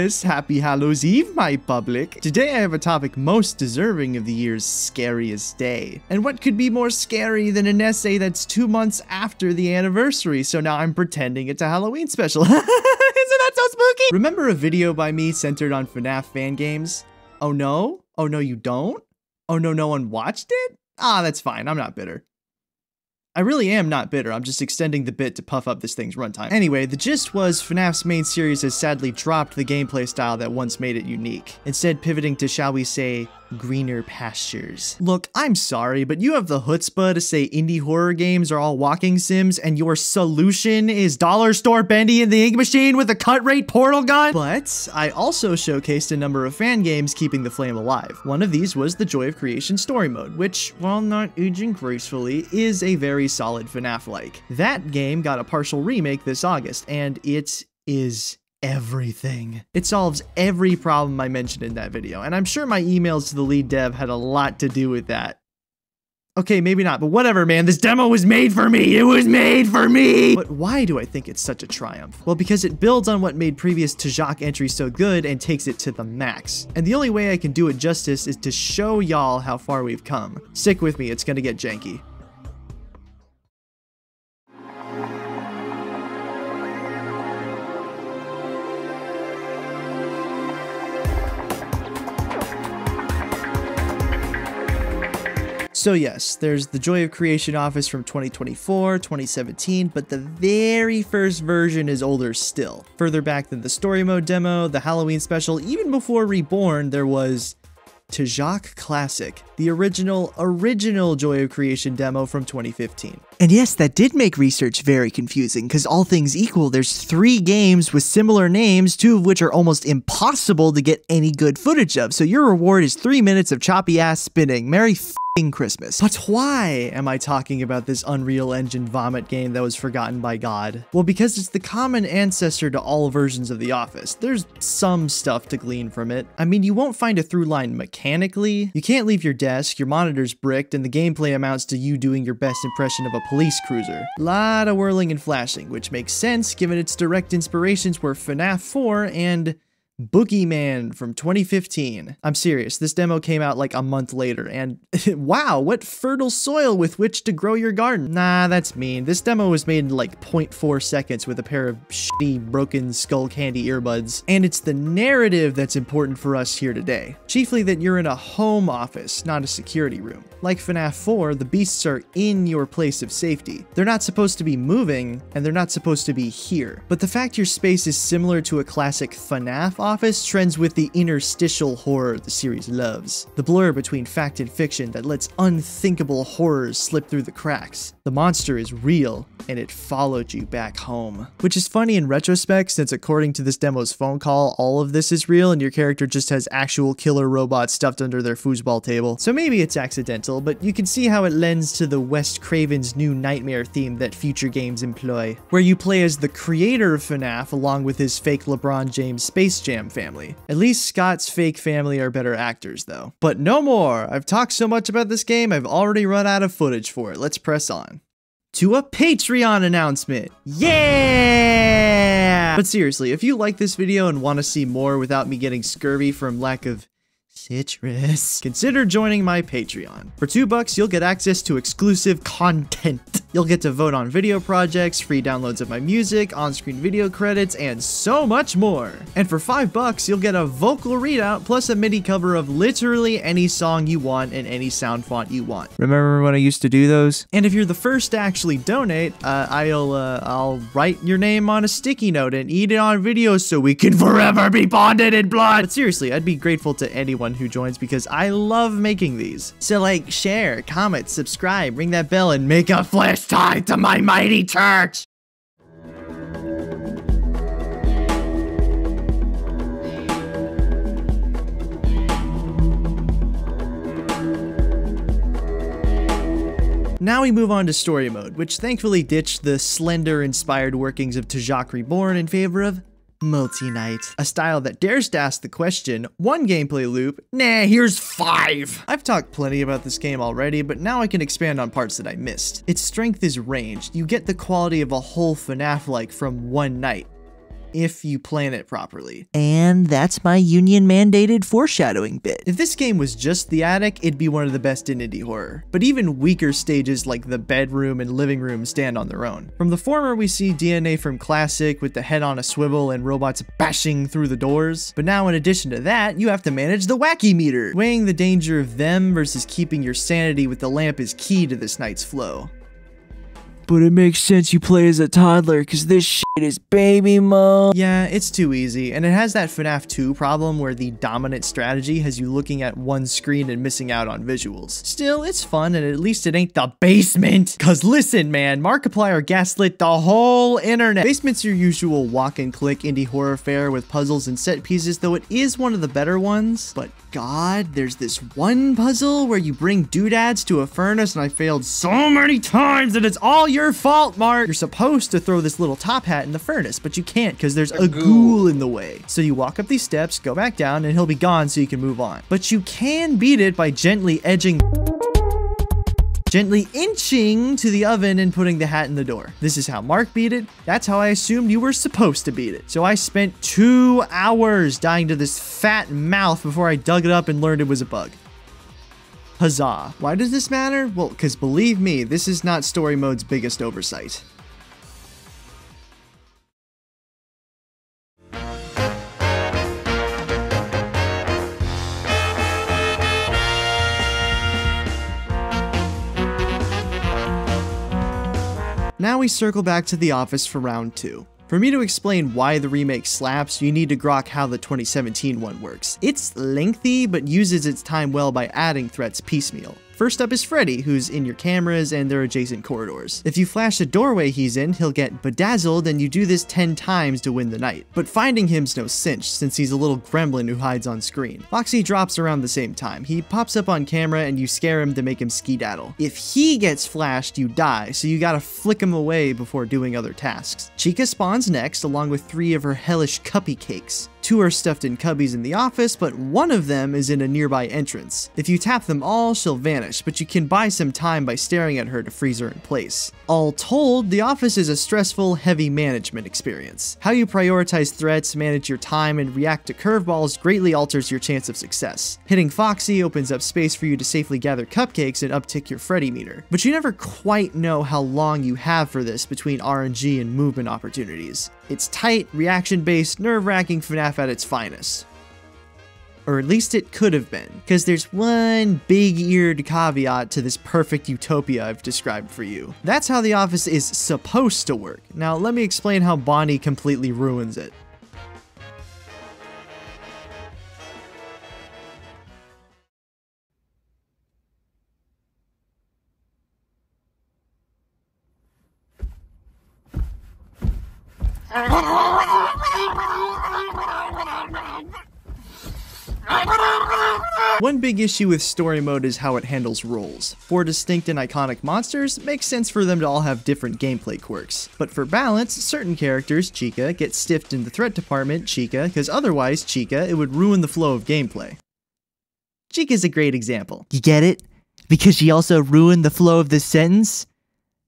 Christmas! Happy Hallows Eve, my public! Today I have a topic most deserving of the year's scariest day. And what could be more scary than an essay that's 2 months after the anniversary, so now I'm pretending it's a Halloween special. Isn't that so spooky? Remember a video by me centered on FNaF fan games? Oh no? Oh no you don't? Oh no, no one watched it? Ah, that's fine, I'm not bitter. I really am not bitter, I'm just extending the bit to puff up this thing's runtime. Anyway, the gist was FNaF's main series has sadly dropped the gameplay style that once made it unique, instead pivoting to, shall we say, greener pastures. Look, I'm sorry, but you have the chutzpah to say indie horror games are all walking sims and your solution is dollar store Bendy in the ink machine with a cut rate portal gun? But I also showcased a number of fan games keeping the flame alive. One of these was the Joy of Creation story mode, which, while not aging gracefully, is a very solid FNaF-like. That game got a partial remake this August, and it is everything. It solves every problem I mentioned in that video, and I'm sure my emails to the lead dev had a lot to do with that. Okay, maybe not, but whatever, man. This demo was made for me. It was made for me! But why do I think it's such a triumph? Well, because it builds on what made previous TJOC entries so good and takes it to the max. And the only way I can do it justice is to show y'all how far we've come. Stick with me, it's gonna get janky. So yes, there's the Joy of Creation office from 2024, 2017, but the very first version is older still. Further back than the story mode demo, the Halloween special, even before Reborn, there was TJOC Classic, the original Joy of Creation demo from 2015. And yes, that did make research very confusing, because all things equal, there's 3 games with similar names, 2 of which are almost impossible to get any good footage of, so your reward is 3 minutes of choppy ass spinning. Merry f***ing Christmas. But why am I talking about this Unreal Engine vomit game that was forgotten by God? Well, because it's the common ancestor to all versions of The Office. There's some stuff to glean from it. I mean, you won't find a through line mechanically. You can't leave your desk, your monitor's bricked, and the gameplay amounts to you doing your best impression of a police cruiser. Lot of whirling and flashing, which makes sense given its direct inspirations were FNaF 4 and Boogeyman from 2015. I'm serious, this demo came out like a month later, and wow, what fertile soil with which to grow your garden. Nah, that's mean. This demo was made in like 0.4 seconds with a pair of shitty broken skull candy earbuds. And it's the narrative that's important for us here today. Chiefly that you're in a home office, not a security room. Like FNaF 4, the beasts are in your place of safety. They're not supposed to be moving, and they're not supposed to be here. But the fact your space is similar to a classic FNaF office trends with the interstitial horror the series loves. The blur between fact and fiction that lets unthinkable horrors slip through the cracks. The monster is real, and it followed you back home. Which is funny in retrospect, since according to this demo's phone call, all of this is real and your character just has actual killer robots stuffed under their foosball table. So maybe it's accidental, but you can see how it lends to the Wes Craven's new nightmare theme that future games employ, where you play as the creator of FNaF along with his fake LeBron James Space Jam family. At least Scott's fake family are better actors though. But no more! I've talked so much about this game, I've already run out of footage for it. Let's press on to a Patreon announcement. Yeah! But seriously, if you like this video and want to see more without me getting scurvy from lack of citrus, consider joining my Patreon. For $2, you'll get access to exclusive content. You'll get to vote on video projects, free downloads of my music, on-screen video credits, and so much more. And for $5, you'll get a vocal readout plus a MIDI cover of literally any song you want in any sound font you want. Remember when I used to do those? And if you're the first to actually donate, I'll write your name on a sticky note and eat it on video so we can forever be bonded in blood. But seriously, I'd be grateful to anyone who joins because I love making these. So like, share, comment, subscribe, ring that bell, and make a flash tie to my mighty church! Now we move on to story mode, which thankfully ditched the slender-inspired workings of TJOC Reborn in favor of multi-night, a style that dares to ask the question, one gameplay loop, nah, here's 5. I've talked plenty about this game already, but now I can expand on parts that I missed. Its strength is ranged. You get the quality of a whole FNaF-like from one night. if you plan it properly. And that's my union-mandated foreshadowing bit. If this game was just the attic, it'd be one of the best in indie horror. But even weaker stages like the bedroom and living room stand on their own. From the former, we see DNA from Classic with the head on a swivel and robots bashing through the doors. But now in addition to that, you have to manage the wacky meter. Weighing the danger of them versus keeping your sanity with the lamp is key to this night's flow. But it makes sense you play as a toddler, because this shit is baby mode. Yeah, it's too easy, and it has that FNaF 2 problem where the dominant strategy has you looking at one screen and missing out on visuals. Still, it's fun, and at least it ain't the basement. Cause listen, man, Markiplier gaslit the whole internet. Basement's your usual walk and click indie horror fare with puzzles and set pieces, though it is one of the better ones. But God, there's this one puzzle where you bring doodads to a furnace, and I failed so many times, and it's all your fault, Mark. You're supposed to throw this little top hat in the furnace, but you can't because there's a ghoul in the way. So you walk up these steps, go back down, and he'll be gone so you can move on. But you can beat it by gently inching to the oven and putting the hat in the door. This is how Mark beat it. That's how I assumed you were supposed to beat it. So I spent 2 hours dying to this fat mouth before I dug it up and learned it was a bug. Huzzah. Why does this matter? Well, because believe me, this is not story mode's biggest oversight. Now we circle back to the office for round 2. For me to explain why the remake slaps, you need to grok how the 2017 one works. It's lengthy, but uses its time well by adding threats piecemeal. First up is Freddy, who's in your cameras and their adjacent corridors. If you flash the doorway he's in, he'll get bedazzled, and you do this 10 times to win the night. But finding him's no cinch, since he's a little gremlin who hides on screen. Foxy drops around the same time. He pops up on camera and you scare him to make him skedaddle. If he gets flashed, you die, so you gotta flick him away before doing other tasks. Chica spawns next, along with 3 of her hellish cuppy cakes. 2 are stuffed in cubbies in the office, but 1 of them is in a nearby entrance. If you tap them all, she'll vanish, but you can buy some time by staring at her to freeze her in place. All told, the office is a stressful, heavy management experience. How you prioritize threats, manage your time, and react to curveballs greatly alters your chance of success. Hitting Foxy opens up space for you to safely gather cupcakes and uptick your Freddy meter. But you never quite know how long you have for this between RNG and movement opportunities. It's tight, reaction-based, nerve-wracking FNaF at its finest. Or at least it could have been, because there's one big-eared caveat to this perfect utopia I've described for you. That's how the office is supposed to work. Now let me explain how Boiny completely ruins it. One big issue with story mode is how it handles roles. 4 distinct and iconic monsters makes sense for them to all have different gameplay quirks. But for balance, certain characters, Chica, get stiffed in the threat department, Chica, because otherwise, Chica, it would ruin the flow of gameplay. Chica's a great example. You get it? Because she also ruined the flow of this sentence?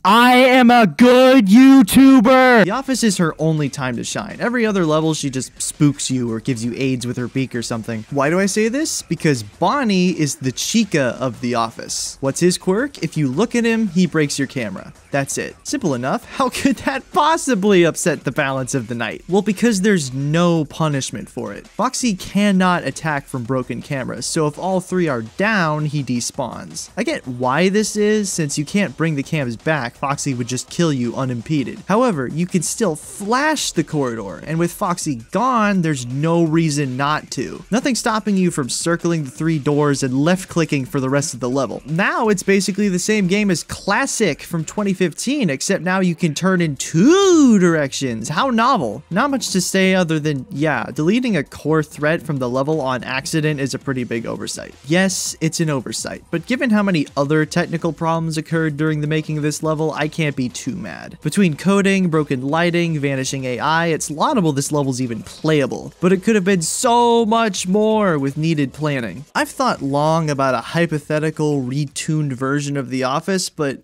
I am a good YouTuber! The office is her only time to shine. Every other level, she just spooks you or gives you AIDS with her beak or something. Why do I say this? Because Boiny is the Chica of the office. What's his quirk? If you look at him, he breaks your camera. That's it. Simple enough. How could that possibly upset the balance of the night? Well, because there's no punishment for it. Foxy cannot attack from broken cameras, so if all 3 are down, he despawns. I get why this is, since you can't bring the cams back, Foxy would just kill you unimpeded. However, you can still flash the corridor, and with Foxy gone, there's no reason not to. Nothing stopping you from circling the 3 doors and left-clicking for the rest of the level. Now it's basically the same game as Classic from 2015, except now you can turn in 2 directions. How novel. Not much to say other than, yeah, deleting a core threat from the level on accident is a pretty big oversight. Yes, it's an oversight, but given how many other technical problems occurred during the making of this level, I can't be too mad. Between coding, broken lighting, vanishing AI, it's laudable this level's even playable, but it could have been so much more with needed planning. I've thought long about a hypothetical, retuned version of The Office, but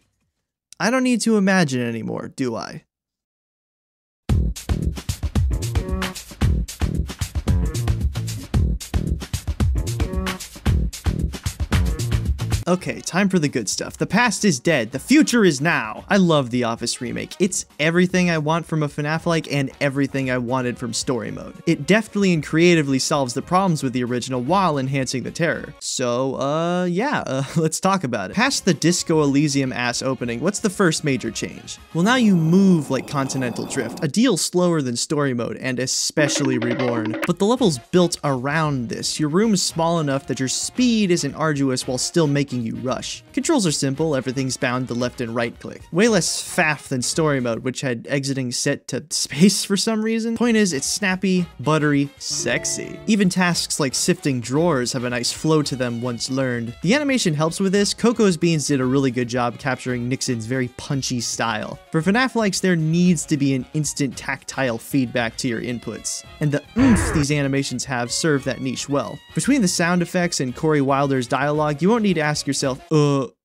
I don't need to imagine anymore, do I? Okay, time for the good stuff. The past is dead. The future is now. I love the Office remake. It's everything I want from a FNaF-like and everything I wanted from story mode. It deftly and creatively solves the problems with the original while enhancing the terror. So, let's talk about it. Past the Disco Elysium ass opening, what's the first major change? Well, now you move like Continental Drift, a deal slower than story mode and especially Reborn. But the level's built around this. Your room is small enough that your speed isn't arduous while still making you rush. Controls are simple, everything's bound to left and right click. Way less faff than story mode, which had exiting set to space for some reason. Point is, it's snappy, buttery, sexy. Even tasks like sifting drawers have a nice flow to them once learned. The animation helps with this. Coco's Beans did a really good job capturing Nixon's very punchy style. For FNaF likes, there needs to be an instant tactile feedback to your inputs. And the oomph these animations have serve that niche well. Between the sound effects and Corey Wilder's dialogue, you won't need to ask yourself,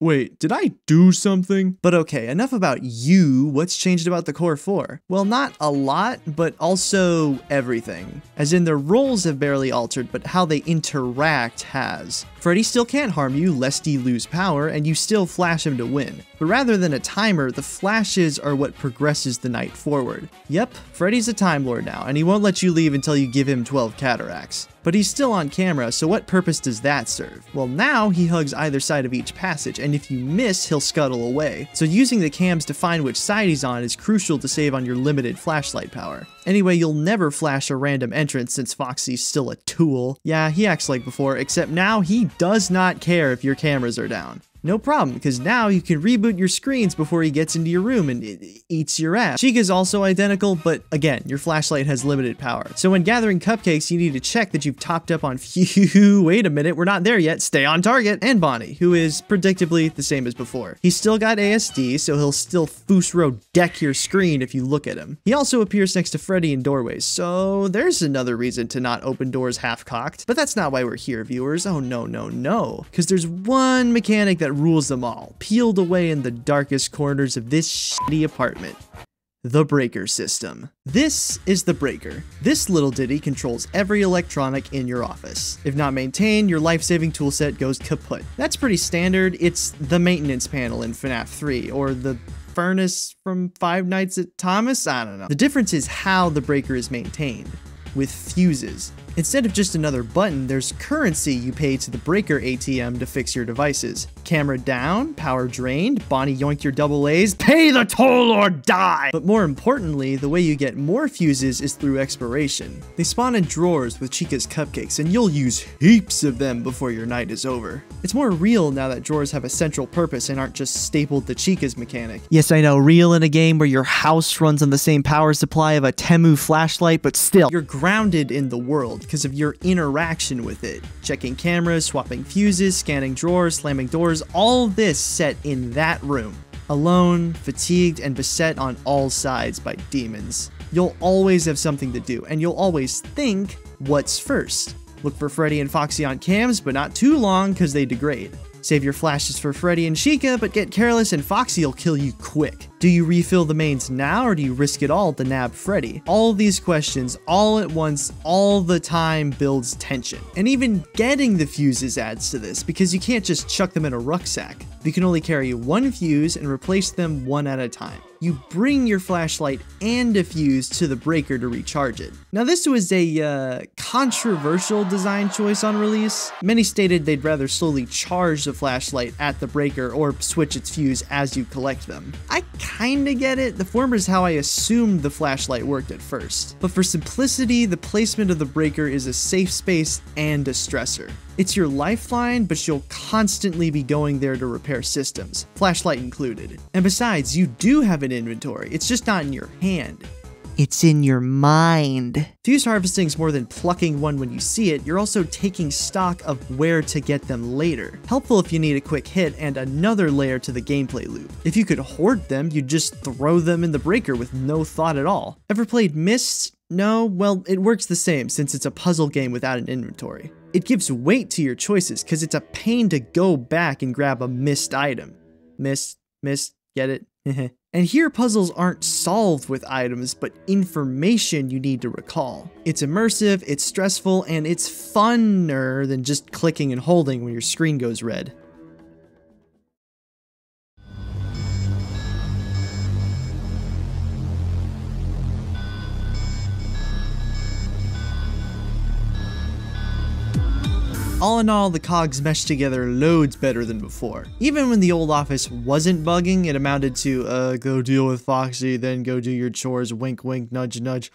wait, did I do something? But okay, enough about you. What's changed about the Core 4? Well, not a lot, but also everything. As in, their roles have barely altered, but how they interact has. Freddy still can't harm you lest he lose power, and you still flash him to win. But rather than a timer, the flashes are what progresses the night forward. Yep, Freddy's a Time Lord now, and he won't let you leave until you give him 12 cataracts. But he's still on camera, so what purpose does that serve? Well, now he hugs either side of each passage, and if you miss, he'll scuttle away. So using the cams to find which side he's on is crucial to save on your limited flashlight power. Anyway, you'll never flash a random entrance since Foxy's still a tool. Yeah, he acts like before, except now he does not care if your cameras are down. No problem, because now you can reboot your screens before he gets into your room and eats your ass. Chica's also identical, but again, your flashlight has limited power. So when gathering cupcakes, you need to check that you've topped up on phew, wait a minute, we're not there yet, stay on target. And Boiny, who is predictably the same as before. He's still got ASD, so he'll still Fusro deck your screen if you look at him. He also appears next to Freddy in doorways, so there's another reason to not open doors half-cocked. But that's not why we're here, viewers. Oh no, no, no. Because there's one mechanic that rules them all, peeled away in the darkest corners of this shitty apartment. The breaker system. This is the breaker. This little ditty controls every electronic in your office. If not maintained, your life-saving toolset goes kaput. That's pretty standard. It's the maintenance panel in FNaF 3, or the furnace from Five Nights at Thomas? I don't know. The difference is how the breaker is maintained, with fuses. Instead of just another button, there's currency you pay to the breaker ATM to fix your devices. Camera down, power drained, Boiny yoinked your double A's, pay the toll or die! But more importantly, the way you get more fuses is through exploration. They spawn in drawers with Chica's cupcakes, and you'll use heaps of them before your night is over. It's more real now that drawers have a central purpose and aren't just stapled to Chica's mechanic. Yes, I know, real in a game where your house runs on the same power supply of a Temu flashlight, but still. You're grounded in the world because of your interaction with it. Checking cameras, swapping fuses, scanning drawers, slamming doors, all this set in that room. Alone, fatigued, and beset on all sides by demons. You'll always have something to do, and you'll always think, what's first? Look for Freddy and Foxy on cams, but not too long because they degrade. Save your flashes for Freddy and Chica, but get careless and Foxy will kill you quick. Do you refill the mains now, or do you risk it all to nab Freddy? All of these questions, all at once, all the time, builds tension. And even getting the fuses adds to this, because you can't just chuck them in a rucksack. You can only carry one fuse and replace them one at a time. You bring your flashlight and a fuse to the breaker to recharge it. Now this was a controversial design choice on release. Many stated they'd rather slowly charge the flashlight at the breaker or switch its fuse as you collect them. I kinda get it. The former is how I assumed the flashlight worked at first. But for simplicity, the placement of the breaker is a safe space and a stressor. It's your lifeline, but you'll constantly be going there to repair systems, flashlight included. And besides, you do have an inventory, it's just not in your hand. It's in your mind. Fuse harvesting's more than plucking one when you see it, you're also taking stock of where to get them later. Helpful if you need a quick hit, and another layer to the gameplay loop. If you could hoard them, you'd just throw them in the breaker with no thought at all. Ever played Myst? No? Well, it works the same since it's a puzzle game without an inventory. It gives weight to your choices because it's a pain to go back and grab a missed item. Missed, get it? And here puzzles aren't solved with items, but information you need to recall. It's immersive, it's stressful, and it's funner than just clicking and holding when your screen goes red. All in all, the cogs mesh together loads better than before. Even when the old office wasn't bugging, it amounted to, go deal with Foxy, then go do your chores, wink wink, nudge nudge.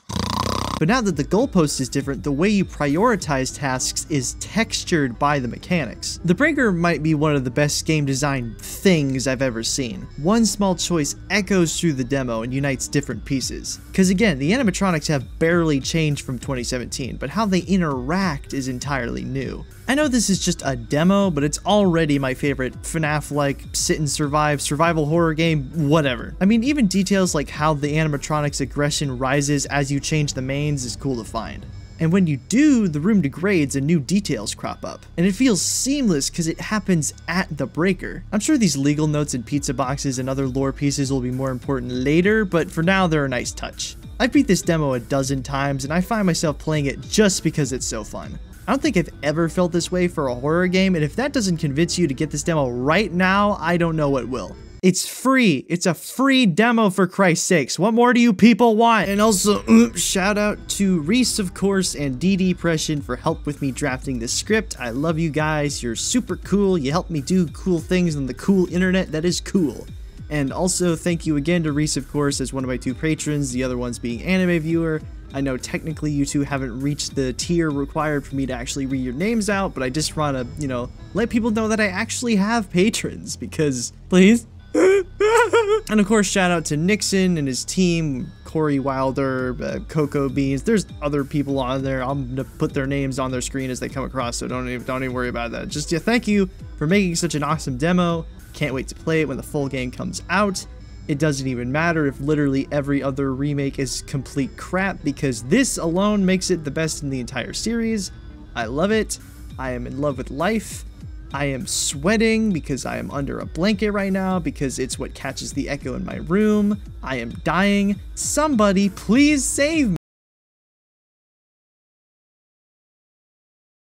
But now that the goalpost is different, the way you prioritize tasks is textured by the mechanics. The Breaker might be one of the best game design things I've ever seen. One small choice echoes through the demo and unites different pieces. Cause again, the animatronics have barely changed from 2017, but how they interact is entirely new. I know this is just a demo, but it's already my favorite FNaF-like sit and survive survival horror game, whatever. I mean, even details like how the animatronics aggression rises as you change the mains is cool to find. And when you do, the room degrades and new details crop up. And it feels seamless because it happens at the Breaker. I'm sure these legal notes and pizza boxes and other lore pieces will be more important later, but for now they're a nice touch. I've beat this demo a dozen times and I find myself playing it just because it's so fun. I don't think I've ever felt this way for a horror game, and if that doesn't convince you to get this demo right now, I don't know what will. It's free. It's a free demo, for Christ's sakes. What more do you people want? And also, shout out to Reese, of course, and DD for help with me drafting this script. I love you guys. You're super cool. You help me do cool things on the cool internet that is cool. And also, thank you again to Reese, of course, as one of my 2 patrons, the other ones being Anime Viewer. I know technically you 2 haven't reached the tier required for me to actually read your names out, but I just want to, you know, let people know that I actually have patrons, because, please. And of course, shout out to Nixon and his team, Corey Wilder, Cocoa Beans. There's other people on there. I'm gonna put their names on their screen as they come across, so don't even worry about that. Just, yeah, thank you for making such an awesome demo. Can't wait to play it when the full game comes out. It doesn't even matter if literally every other remake is complete crap, because this alone makes it the best in the entire series. I love it. I am in love with life. I am sweating because I am under a blanket right now because it's what catches the echo in my room. I am dying. Somebody please save me.